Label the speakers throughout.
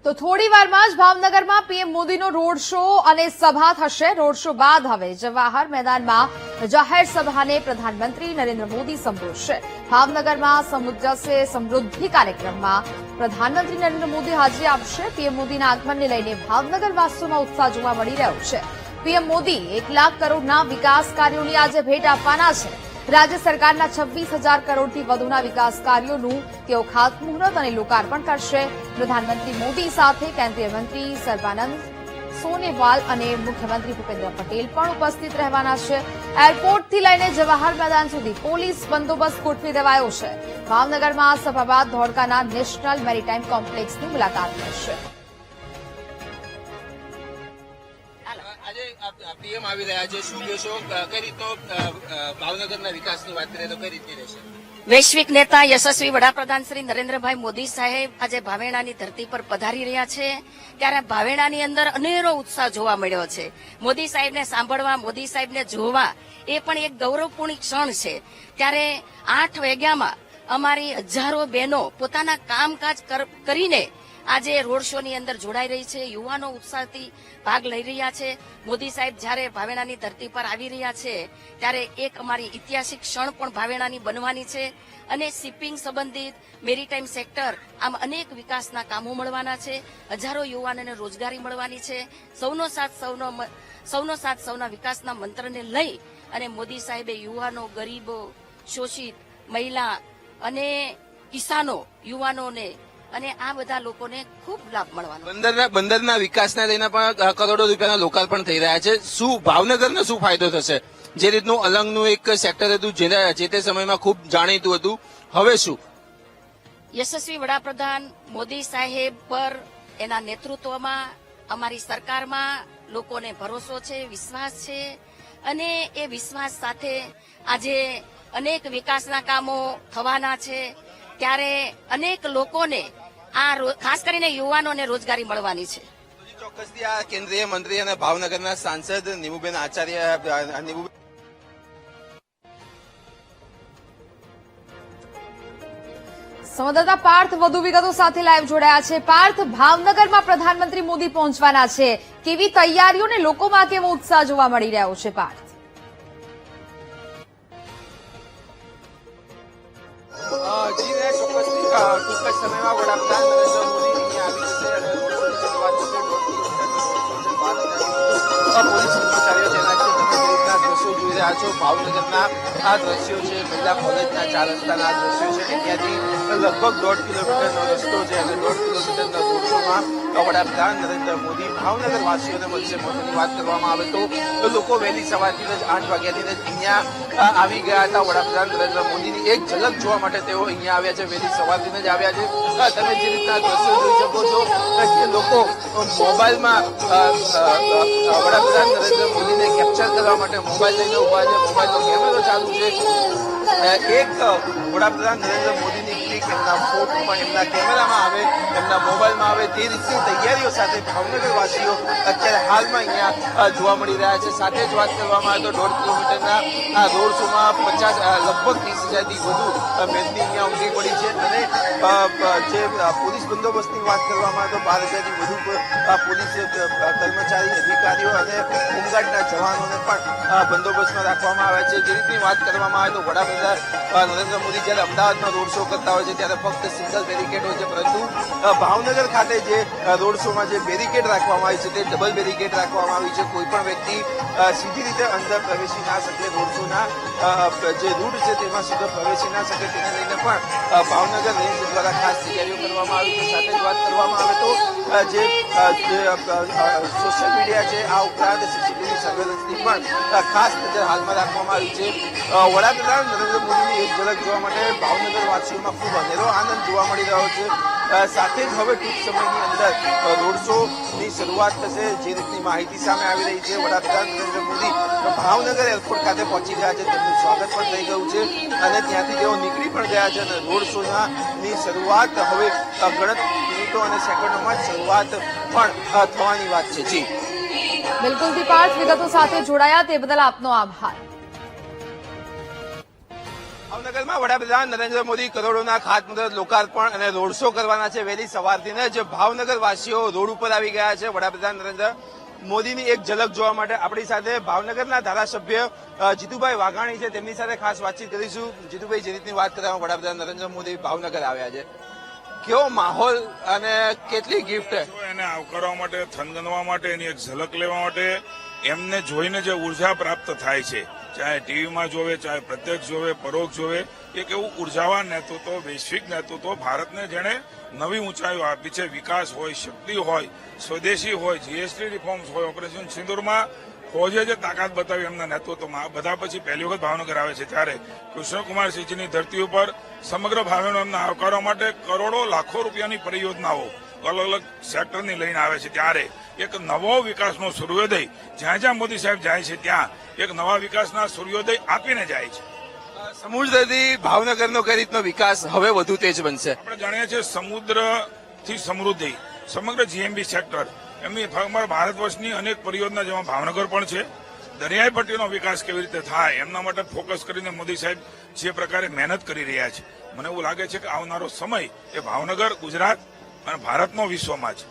Speaker 1: તો થોડી વારમાં જ ભાવનગરમાં પીએમ મોદીનો રોડ શો અને સભા થશે। રોડ શો બાદ હવે જવાહર મેદાનમાં જાહેર સભાને પ્રધાનમંત્રી નરેન્દ્ર મોદી સંબોધશે। ભાવનગરમાં સમુદ્રસે સમૃદ્ધિ કાર્યક્રમમાં પ્રધાનમંત્રી નરેન્દ્ર મોદી હાજરી આપશે। પીએમ મોદીના આગમનને લઈને ભાવનગરવાસીઓમાં ઉત્સાહ જોવા મળી રહ્યો છે। પીએમ મોદી 1 લાખ કરોડના વિકાસ કાર્યોની આજે ભેટ આપવાના છે। રાજ્ય સરકારના 26,000 કરોડથી વધુના વિકાસ કાર્યોનું તેઓ ખાતમુહૂર્ત અને લોકાર્પણ કરશે। પ્રધાનમંત્રી મોદી સાથે કેન્દ્રીય મંત્રી સર્બાનંદ સોનોવાલ અને મુખ્યમંત્રી ભૂપેન્દ્ર પટેલ પણ ઉપસ્થિત રહેવાના છે। એરપોર્ટથી લઈને જવાહર મેદાન સુધી પોલીસ બંદોબસ્ત ગોઠવી દેવાયો છે। ભાવનગરમાં સભા બાદ ધોળકાના નેશનલ મેરીટાઈમ કોમ્પ્લેક્સની મુલાકાત લેશે।
Speaker 2: પીએમ આવી રહ્યા છે, શું કહેશો? કઈ રીતનો ભાવનગરના વિકાસની વાત કરીએ તો કઈ રીતની રહેશે?
Speaker 3: વૈશ્વિક નેતા યશસ્વી વડાપ્રધાન શ્રી નરેન્દ્રભાઈ મોદી સાહેબ આજે ભાવેણાની ધરતી પર પધારી રહ્યા છે, ત્યારે ભાવેણાની અંદર અનેરો ઉત્સાહ જોવા મળ્યો છે। મોદી સાહેબને સાંભળવા, મોદી સાહેબને જોવા એ પણ એક ગૌરવપૂર્ણ ક્ષણ છે। ત્યારે 8 વાગ્યામાં અમારી હજારો બહેનો પોતાના કામકાજ કરીને આજે રોડ શો ની અંદર જોડાઈ રહી છે। યુવાનો ઉત્સાહથી ભાગ લઈ રહ્યા છે। મોદી સાહેબ જ્યારે ભાવેણાની ધરતી પર આવી રહ્યા છે ત્યારે એક અમારી ઐતિહાસિક ક્ષણ પણ ભાવેણાની બનવાની છે અને શિપિંગ સંબંધિત મેરીટાઈમ સેક્ટર આમ અનેક વિકાસના કામો મળવાના છે। હજારો યુવાનોને રોજગારી મળવાની છે। સૌનો સાથ સૌના વિકાસના મંત્રને લઈ અને મોદી સાહેબે યુવાનો, ગરીબો, શોષિત, મહિલા અને કિસાનો, યુવાનોને અને આ બધા લોકોને ખૂબ લાભ મળવાનો।
Speaker 2: બંદરના વિકાસના લઈને પણ કરોડો રૂપિયાના લોકાર્પણ થઈ રહ્યા છે। શું ભાવનગરને શું ફાયદો થશે? જે રીતનું અલંગનું એક સેક્ટર હતું જે તે સમયમાં ખૂબ જાણીતું હતું, હવે શું?
Speaker 3: યશસ્વી વડાપ્રધાન મોદી સાહેબ પર એના નેતૃત્વમાં અમારી સરકારમાં લોકોને ભરોસો છે, વિશ્વાસ છે અને એ વિશ્વાસ સાથે આજે અનેક વિકાસના કામો થવાના છે। ત્યારે અનેક લોકોને ખાસ કરીને યુવાનોને રોજગારી મળવાની છે।
Speaker 2: ચોક્કસથી આ કેન્દ્રીય મંત્રી અને ભાવનગરના સાંસદ નીમુબેન આચાર્ય
Speaker 1: સંવાદદાતા પાર્થ વધુ વિગતો સાથે લાઈવ જોડાયા છે। પાર્થ, ભાવનગરમાં પ્રધાનમંત્રી મોદી પહોંચવાના છે, કેવી તૈયારીઓને લોકોમાં કેવો ઉત્સાહ જોવા મળી રહ્યો છે? પાર્થ,
Speaker 2: ટૂંક જ સમયમાં વડાપ્રધાન નરેન્દ્ર મોદી અહીંયા આવી જશે અને રોડ શોની શરૂઆત થશે। પોલીસ કર્મચારીઓ તૈનાત છે। તમે જે રીતના દ્રશ્યો જોઈ રહ્યા છો, ભાવનગરના આ દ્રશ્યો છે, મહિલા કોલેજના 4 રસ્તાના આ દ્રશ્યો છે કે ત્યાંથી લગભગ 1.5 કિલોમીટરનો રસ્તો છે અને 1.5 કિલોમીટરના રોડ શોમાં વડાપ્રધાન નરેન્દ્ર મોદી ભાવનગર વાસીઓને મળશે। મહત્વની વાત કરવામાં આવે તો લોકો વહેલી સવારથી જ 8 વાગ્યાથી જ અહીંયા આવી ગયા હતા। વડાપ્રધાન નરેન્દ્ર મોદીની એક ઝલક જોવા માટે તેઓ અહીંયા આવ્યા છે, વહેલી સવારથી જ આવ્યા છે। તમે જે રીતના દ્રશ્યો જોઈ શકો છો કે લોકો મોબાઈલમાં વડાપ્રધાન નરેન્દ્ર મોદીને કેપ્ચર કરવા માટે મોબાઈલ લઈને ઉભા છે, મોબાઈલનો કેમેરો ચાલુ છે। એક વડાપ્રધાન નરેન્દ્ર મોદીની ક્લિક એમના ફોટોમાં, એમના કેમેરામાં આવે, એમના મોબાઈલમાં આવે, તે રીતની તૈયારીઓ સાથે ભાવનગરવાસીઓ અત્યારે હાલમાં અહીંયા જોવા મળી રહ્યા છે। સાથે જ વાત કરવામાં આવે તો 1.5 કિલોમીટરના આ રોડ શોમાં લગભગ 30,000થી વધુ મેદની અહીંયા ઉમટી પડી છે અને જે પોલીસ બંદોબસ્તની વાત કરવામાં આવે તો 12,000થી વધુ પોલીસ કર્મચારી, અધિકારીઓ અને હોમગાર્ડના જવાનોને પણ બંદોબસ્તમાં રાખવામાં આવ્યા છે। જે રીતની વાત કરવામાં આવે તો વડાપ્રધાન નરેન્દ્ર મોદી જ્યારે અમદાવાદમાં રોડ શો કરતા હોય છે ત્યારે ફક્ત સિંગલ બેરિકેડ હોય છે, પરંતુ ભાવનગર ખાતે જે રોડ શોમાં જે બેરિકેડ રાખવામાં આવી છે તે ડબલ બેરિકેડ રાખવામાં આવી છે। કોઈ પણ વ્યક્તિ સીધી રીતે અંદર પ્રવેશી ના શકે, રોડ શોના જે રૂટ છે તેમાં સીધો પ્રવેશી ના શકે, તેને લઈને પણ ભાવનગર રેન્જ દ્વારા ખાસ તૈયારીઓ કરવામાં આવી છે। સાથે જ વાત કરવામાં આવે તો જે સોશિયલ મીડિયા છે, આ ઉપરાંત સીસીટીવી સર્વેલન્સની પણ ખાસ નજર હાલમાં રાખવામાં આવી છે। વડાપ્રધાન નરેન્દ્ર મોદીની એક ઝલક જોવા માટે ભાવનગરવાસીઓમાં ખૂબ અનેરો આનંદ જોવા મળી રહ્યો છે। સાથે જ હવે ટૂંક સમયની અંદર રોડ શો ની શરૂઆત થશે। જે રીતની માહિતી સામે આવી રહી છે, વડાપ્રધાન નરેન્દ્ર મોદી ભાવનગર એરપોર્ટ ખાતે પહોંચી ગયા છે, તેમનું સ્વાગત પણ થઈ ગયું છે અને ત્યાંથી તેઓ નીકળી પણ ગયા છે અને રોડ શોની શરૂઆત હવે ગણતરી મિનિટો અને સેકન્ડોમાં જ શરૂઆત પણ થવાની વાત છે। જી
Speaker 1: બિલકુલથી પાર્થ, વિગતો સાથે જોડાયા તે બદલ આપનો આભાર।
Speaker 2: ભાવનગરમાં વડાપ્રધાન નરેન્દ્ર મોદી કરોડોના ખાતમુહૂર્ત લોકાર્પણ અને રોડ શો કરવાના છે. વહેલી સવારથી જ ભાવનગર વાસીઓ રોડ ઉપર આવી ગયા છે વડાપ્રધાન નરેન્દ્ર મોદીની એક ઝલક જોવા માટે. આપણી સાથે ભાવનગરના ધારાસભ્ય જીતુભાઈ વાઘાણી છે, તેમની સાથે ખાસ વાતચીત કરીશું. જીતુભાઈ, જે રીતની વાત કરવામાં વડાપ્રધાન નરેન્દ્ર મોદી ભાવનગર આવ્યા છે, કેવો માહોલ અને કેટલી ગિફ્ટ?
Speaker 4: એને આવકારવા માટે, થનગનવા માટે, એની એક ઝલક લેવા માટે, એમને જોઈને જે ઉર્જા પ્રાપ્ત થાય છે, ચાહે ટીવીમાં જોવે, ચાહે પ્રત્યક્ષ જોવે, પરોક્ષ જોવે, એક એવું ઉર્જાવાન નેતૃત્વ, વૈશ્વિક નેતૃત્વ, ભારતને જેણે નવી ઊંચાઈઓ આપી છે. વિકાસ હોય, શક્તિ હોય, સ્વદેશી હોય, જીએસટી રિફોર્મ્સ હોય, ઓપરેશન સિંદૂરમાં ફોજે જે તાકાત બતાવી એમના નેતૃત્વમાં, બધા પછી પહેલી વખત ભાવનગર આવે છે ત્યારે કૃષ્ણકુમારસિંહજીની ધરતી ઉપર સમગ્ર ભાવેનો એમને આવકારવા માટે કરોડો લાખો રૂપિયાની પરિયોજનાઓ અલગ અલગ સેક્ટરની લઈને આવે છે. ત્યારે એક નવો વિકાસનો સૂર્યોદય જ્યાં જ્યાં મોદી સાહેબ જાય છે ત્યાં એક નવા વિકાસના સૂર્યોદય આપીને જાય છે.
Speaker 2: સમુદ્રથી ભાવનગરનો કઈ રીતનો વિકાસ હવે વધુ તેજ બનશે?
Speaker 4: આપણે જાણીએ છીએ સમુદ્રથી સમૃદ્ધિ, સમગ્ર જીએમબી સેક્ટર, એમની ભારત વર્ષની અનેક પરિયોજના જેમાં ભાવનગર પણ છે. દરિયાઈ પટ્ટીનો વિકાસ કેવી રીતે થાય એમના માટે ફોકસ કરીને મોદી સાહેબ જે પ્રકારે મહેનત કરી રહ્યા છે, મને એવું લાગે છે કે આવનારો સમય એ ભાવનગર, ગુજરાત અને ભારતનો વિશ્વમાં છે.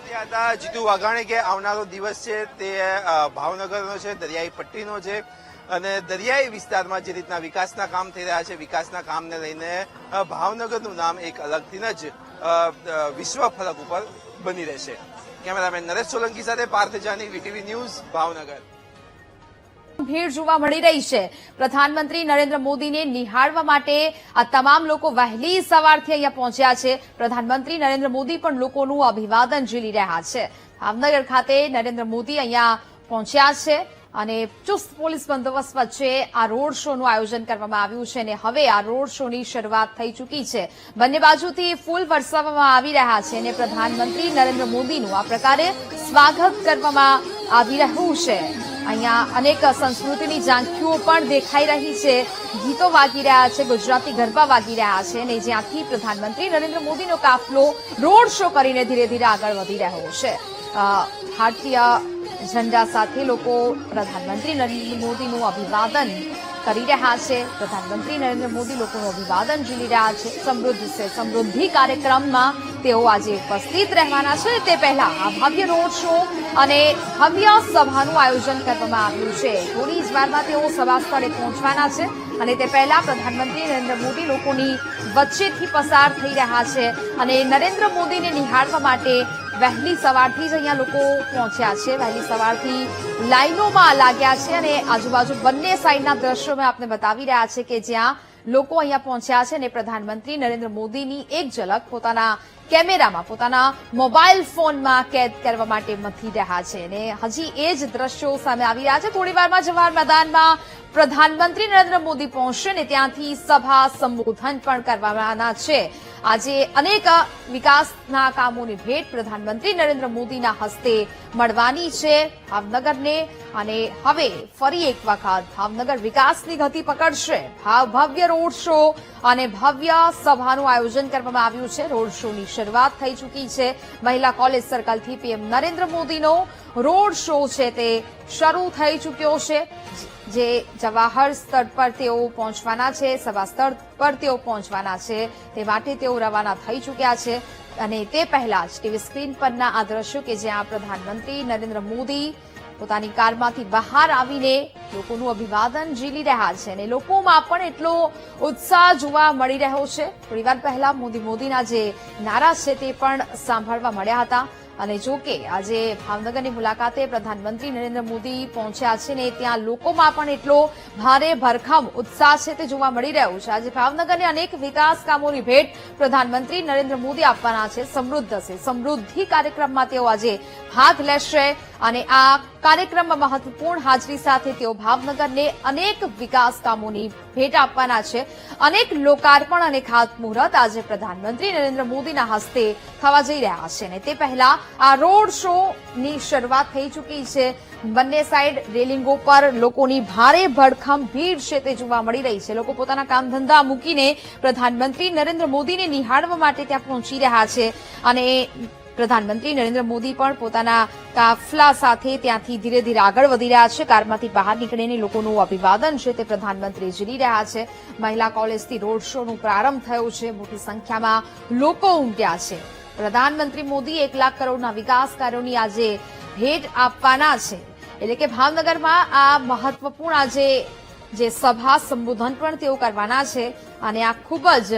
Speaker 2: હતા જીતુ વાઘાણી કે આવનારો દિવસ છે તે ભાવનગરનો છે, દરિયાઈ પટ્ટીનો છે અને દરિયાઈ વિસ્તારમાં જે રીતના વિકાસના કામ થઈ રહ્યા છે, વિકાસના કામને લઈને ભાવનગરનું નામ એક અલગથી જ વિશ્વ ફલક ઉપર બની રહેશે. કેમેરામેન નરેશ સોલંકી સાથે પાર્થ જાની, વીટીવી ન્યૂઝ, ભાવનગર.
Speaker 1: ભીડ જોવા મળી રહી છે. પ્રધાનમંત્રી નરેન્દ્ર મોદીને નિહાળવા માટે આ તમામ લોકો વહેલી સવારથી અહીંયા પહોંચ્યા છે. પ્રધાનમંત્રી નરેન્દ્ર મોદી પણ લોકોનું અભિવાદન ઝીલી રહ્યા છે. ભાવનગર ખાતે નરેન્દ્ર મોદી અહીંયા પહોંચ્યા છે અને ચુસ્ત પોલીસ બંદોબસ્ત વચ્ચે આ રોડ શોનું આયોજન કરવામાં આવ્યું છે અને હવે આ રોડ શોની શરૂઆત થઈ ચૂકી છે. બંને બાજુથી ફૂલ વરસાવવામાં આવી રહ્યા છે અને પ્રધાનમંત્રી નરેન્દ્ર મોદીનું આ પ્રકારે સ્વાગત કરવામાં આવી રહ્યું છે. અહીંયા અનેક સંસ્કૃતિની ઝાંખીઓ પણ દેખાઈ રહી છે, ગીતો વાગી રહ્યા છે, ગુજરાતી ગરબા વાગી રહ્યા છે અને જ્યાંથી પ્રધાનમંત્રી નરેન્દ્ર મોદીનો કાફલો રોડ શો કરીને ધીરે ધીરે આગળ વધી રહ્યો છે. ભારતીય ઝંડા સાથે લોકો પ્રધાનમંત્રી નરેન્દ્ર મોદીનું અભિવાદન કરી રહ્યા છે. પ્રધાનમંત્રી નરેન્દ્ર મોદી લોકોનું અભિવાદન ઝીલી રહ્યા છે. સમૃદ્ધિ કાર્યક્રમમાં તેઓ આજે ઉપસ્થિત રહેવાના છે. તે પહેલા આ ભવ્ય રોડ શો અને ભવ્ય સભાનું આયોજન કરવામાં આવ્યું છે. થોડી જ વારમાં તેઓ સભા સ્થળે પહોંચવાના છે અને તે પહેલા પ્રધાનમંત્રી નરેન્દ્ર મોદી લોકોની વચ્ચેથી પસાર થઈ રહ્યા છે અને નરેન્દ્ર મોદીને નિહાળવા માટે વહેલી સવારથી જ અહીંયા લોકો પહોંચ્યા છે. વહેલી સવારથી લાઈનોમાં લાગ્યા છે અને આજુબાજુ બંને સાઈડના દ્રશ્યો મેં આપને બતાવી રહ્યા છે કે જ્યાં લોકો અહીંયા પહોંચ્યા છે અને પ્રધાનમંત્રી નરેન્દ્ર મોદીની એક ઝલક પોતાના કેમેરામાં, પોતાના મોબાઈલ ફોનમાં કેદ કરવા માટે મથી રહ્યા છે અને હજી એ જ દ્રશ્યો સામે આવી રહ્યા છે. થોડી વારમાં જવાહર મેદાનમાં પ્રધાનમંત્રી નરેન્દ્ર મોદી પહોંચશે અને ત્યાંથી સભા સંબોધન પણ કરવાના છે. આજે અનેક વિકાસના કામોની ભેટ પ્રધાનમંત્રી નરેન્દ્ર મોદીના હસ્તે મળવાની છે ભાવનગરને અને હવે ફરી એક વખત ભાવનગર વિકાસની ગતિ પકડશે. ભવ્ય રોડ શો અને ભવ્ય સભાનું આયોજન કરવામાં આવ્યું છે. રોડ શોની શરૂઆત થઈ ચૂકી છે. મહિલા કોલેજ સર્કલથી પીએમ નરેન્દ્ર મોદીનો રોડ શો છે તે શરૂ થઈ ચૂક્યો છે. જે જવાહર સ્થળ પર તેઓ પહોંચવાના છે, સભા સ્થળ પર તેઓ પહોંચવાના છે, તે માટે તેઓ રવાના થઈ ચૂક્યા છે અને તે પહેલા જ ટીવી સ્ક્રીન પરના આ દ્રશ્યો કે જ્યાં પ્રધાનમંત્રી નરેન્દ્ર મોદી પોતાની કારમાંથી બહાર આવીને લોકોનું અભિવાદન ઝીલી રહ્યા છે અને લોકોમાં પણ એટલો ઉત્સાહ જોવા મળી રહ્યો છે. થોડીવાર પહેલા મોદીના જે નારા છે તે પણ સાંભળવા મળ્યા હતા અને જો કે આજે ભાવનગરની મુલાકાતે પ્રધાનમંત્રી નરેન્દ્ર મોદી પહોંચ્યા છે ને ત્યાં લોકોમાં પણ એટલો ભારે ભરખમ ઉત્સાહ છે તે જોવા મળી રહ્યું છે. આજે ભાવનગરને અનેક વિકાસ કામોની ભેટ પ્રધાનમંત્રી નરેન્દ્ર મોદી આપવાના છે. સમૃદ્ધિ કાર્યક્રમમાં તેઓ આજે ભાગ લેશે અને આ કાર્યક્રમમાં મહત્વપૂર્ણ હાજરી સાથે તેઓ ભાવનગરને અનેક વિકાસ કામોની ભેટ આપવાના છે. અનેક લોકાર્પણ અને ખાતમુહૂર્ત આજે પ્રધાનમંત્રી નરેન્દ્ર મોદીના હસ્તે થવા જઈ રહ્યા છે અને તે પહેલા આ રોડ શોની શરૂઆત થઈ ચૂકી છે. બંને સાઈડ રેલિંગો પર લોકોની ભારે ભડખમ ભીડ છે તે જોવા મળી રહી છે. લોકો પોતાના કામ ધંધા મૂકીને પ્રધાનમંત્રી નરેન્દ્ર મોદીને નિહાળવા માટે ત્યાં પહોંચી રહ્યા છે અને પ્રધાનમંત્રી નરેન્દ્ર મોદી પણ પોતાના કાફલા સાથે ત્યાંથી ધીરે ધીરે આગળ વધી રહ્યા છે. કારમાંથી બહાર નીકળીને લોકોનું અભિવાદન છે તે પ્રધાનમંત્રી ઝીલી રહ્યા છે. મહિલા કોલેજથી રોડ શોનો પ્રારંભ થયો છે. મોટી સંખ્યામાં લોકો ઉમટ્યા છે. પ્રધાનમંત્રી મોદી 1 લાખ કરોડના વિકાસ કાર્યોની આજે ભેટ આપવાના છે. એટલે કે ભાવનગરમાં આ મહત્વપૂર્ણ આજે જે સભા સંબોધન પણ તેઓ કરવાના છે અને આ ખૂબ જ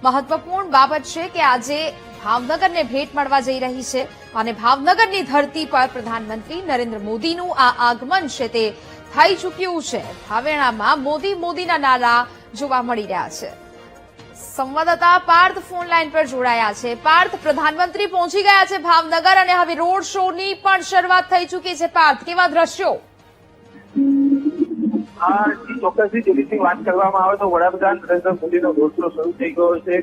Speaker 1: મહત્વપૂર્ણ બાબત છે કે આજે ભાવનગરને ભેટ મળવા જઈ રહી છે અને ભાવનગરની ધરતી પર પ્રધાનમંત્રી નરેન્દ્ર મોદીનું આ આગમન છે તે થઈ ચૂક્યું છે. ભાવેણામાં મોદી મોદીના નારા જોવા મળી રહ્યા છે. સંવાદદાતા પાર્થ ફોન લાઈન પર જોડાયા છે. પાર્થ, પ્રધાનમંત્રી પહોંચી ગયા છે ભાવનગર અને હવે રોડ શોની પણ શરૂઆત થઈ ચૂકી છે. પાર્થ, કેવા દ્રશ્યો?
Speaker 5: ચોક્કસથી જે રીતની વાત કરવામાં આવે તો વડાપ્રધાન નરેન્દ્ર મોદીનો રોડ શો શરૂ થઈ ગયો છે.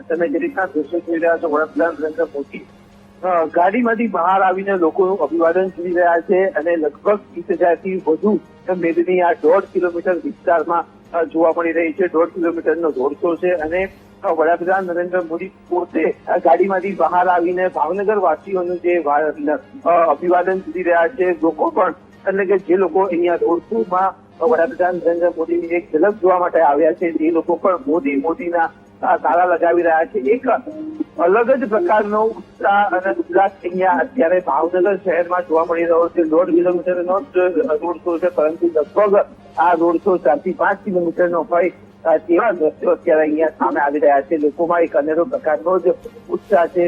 Speaker 5: તમે જે રીતના દ્રશ્યો જોઈ રહ્યા છો, વડાપ્રધાન નરેન્દ્ર મોદી ગાડીમાંથી બહાર આવીને લોકોનું અભિવાદન કરી રહ્યા છે અને લગભગ 20,000થી વધુ મેદની આ 1.5 કિલોમીટર વિસ્તારમાં જોવા મળી રહી છે. 1.5 કિલોમીટરનો રોડ શો છે અને વડાપ્રધાન નરેન્દ્ર મોદી પોતે ગાડીમાંથી બહાર આવીને ભાવનગર વાસીઓનું જે અભિવાદન કરી રહ્યા છે. લોકો પણ એટલે કે જે લોકો અહીંયા રોડ શોમાં વડાપ્રધાન નરેન્દ્ર મોદીની એક ઝલક જોવા માટે આવ્યા છે એ લોકો પણ મોદીના નારા લગાવી રહ્યા છે. એક અલગ જ પ્રકારનો ઉત્સાહ અને ઉલ્લાસ અહીંયા અત્યારે ભાવનગર શહેરમાં જોવા મળી રહ્યો છે. 1.5 કિલોમીટરનો જ રોડ શો છે, પરંતુ લગભગ આ રોડ શો 4 થી 5 કિલોમીટરનો હોય તેવા દ્રશ્યો અત્યારે અહીંયા સામે આવી રહ્યા છે. લોકોમાં એક અનેરો પ્રકારનો જ ઉત્સાહ છે.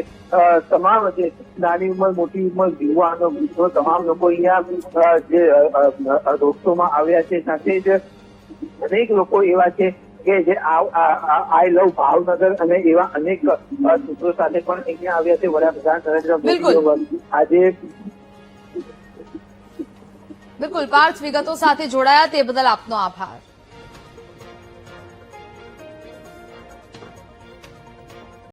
Speaker 5: તમામ જે નાની ઉંમર, મોટી ઉંમર, યુવાનો, વૃદ્ધો તમામ લોકો અહીંયા જે રોડ શોમાં આવ્યા છે. સાથે જ અનેક લોકો એવા છે કે જે આઈ લવ ભાવનગર અને એવા અનેક સૂત્રો સાથે પણ અહીંયા આવ્યા છે. વડાપ્રધાન નરેન્દ્ર મોદી આજે
Speaker 1: બિલકુલ પાર્થ, વિગતો સાથે જોડાયા તે બદલ આપનો આભાર.